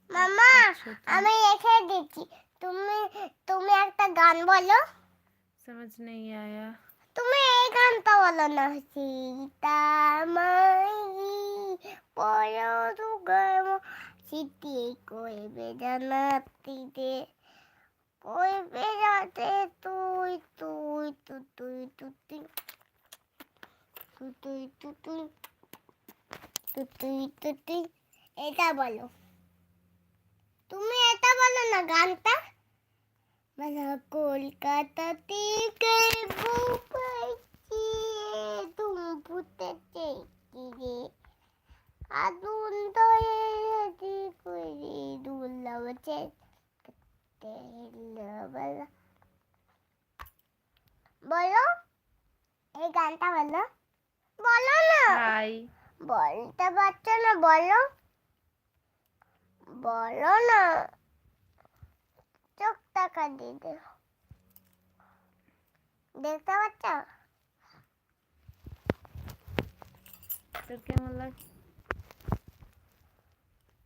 মামা আমি রেখে দিচ্ছি তুমি তুমি একটা গান বলো समझ नहीं आया তুমি এই গানটা বলো না সীতা মাই পয়ো দুগম সিটি কই বেজানাতিতে কই বেজাতে তুই তুই তুই তুই তুই তুই তুই তুই তুই তুই তুই তুই এটা বলো তুমি এটা বলো না গানটা বলো কলকাতাতে গেবো পাইছি তুমি ফুটেছে কি আগুন ধরে দি করি দুলাবছে বলো বলো এই গানটা বলো বলো না हाय বলতে পারছো না বলো বলো না চোখ টাকা দিতে দেখতে পাচ্ছ तो কেমন লাগে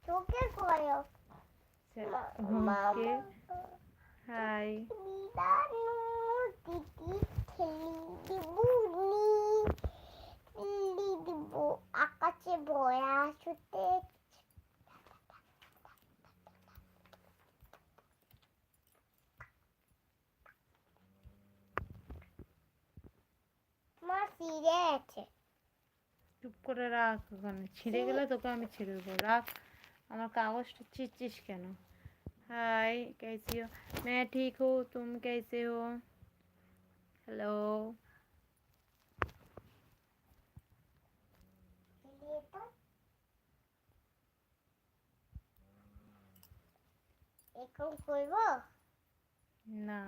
চোখে করো ওকে হাই দিদানু দিদি খেলি দিব আকাশে ভরা ছুটে মা সিরে আছে চুপ করে রাখ ওখানে ছিঁড়ে গেলে তোকে আমি ছিঁড়ে দেবো রাখ আমার কাগজটা ছিঁড়ছিস কেন हाय कैसी हो मैं ठीक हूँ तुम कैसे हो हेलो এখন করবো না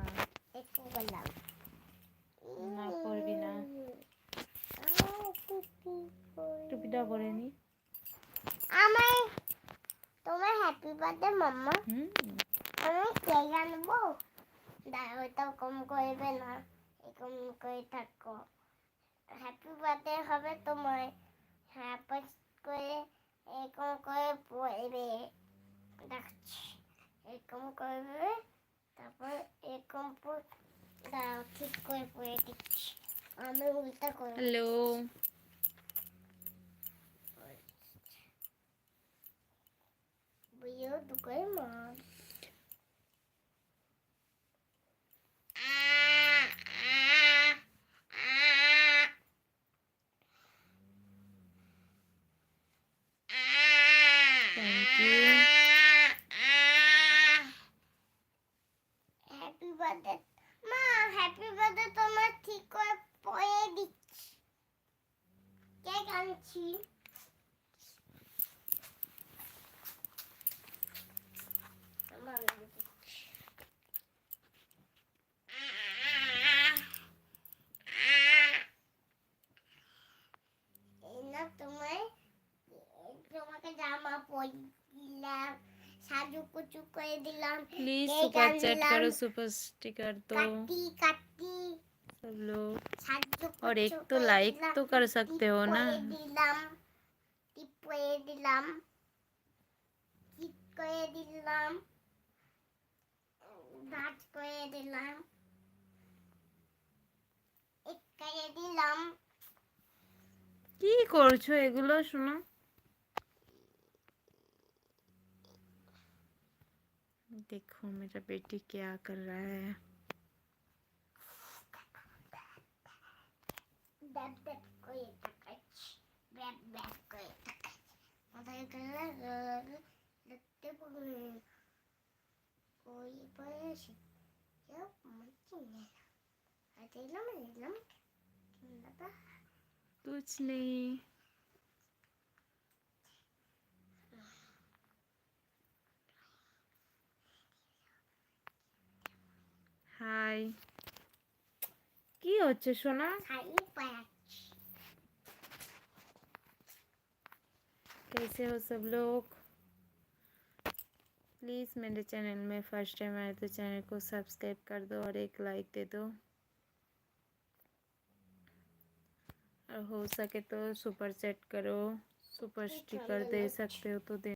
একটু বললাম না করবি না টুপিটা পরে নি আমার তোমার হ্যাপি বার্থডে মাম্মা হুম আমি কেক আনবো দাঁড়াও তো কম করবে না এরকম করে থাকো হ্যাপি বার্থডে হবে তোমার হ্যাপি করে এরকম করে পড়বে দেখছি এরকম করবে তারপর এরকম দাঁড়াও ঠিক করে পড়ে দিচ্ছি আমি উল্টা করে हेलो বুঝিও তো করে মা थैंक यू হ্যাপি বার্থডে মা হ্যাপি বার্থডে তোমার ঠিক করে পড়ে দিচ্ছি কেক আনছি তোমাকে জামা পরিয়ে দিলাম সাজু কুচু করে দিলাম प्लीज केक सुपर चैट आनलाम, करो सुपर स्टिकर दो काटी काटी सब लोग সাজু और एक কুচু तो করে लाइक দিলাম, तो कर सकते हो ना টিপ করে দিলাম টিপ করে দিলাম দাঁত করে দিলাম এক করে দিলাম কি করছো এগুলো শোনো देखो मेरा बेटी क्या कर रहा है ব্যাপ ব্যাপ করে তাকাচ্ছি ব্যাপ ব্যাপ করে তাকাচ্ছি মাথায় গেলে দেখতে পাবে ওই বয়সে কেউ মাইকি নেই আর দিলাম দাদা कुछ नहीं हाय কি হচ্ছে সোনা খালি পাচ্ছি कैसे हो सब लोग प्लीज़ मेरे चैनल में फर्स्ट टाइम आए तो चैनल को सब्सक्राइब कर दो और एक लाइक दे दो और हो सके तो सुपर चैट करो सुपर स्टिकर दे सकते हो तो दे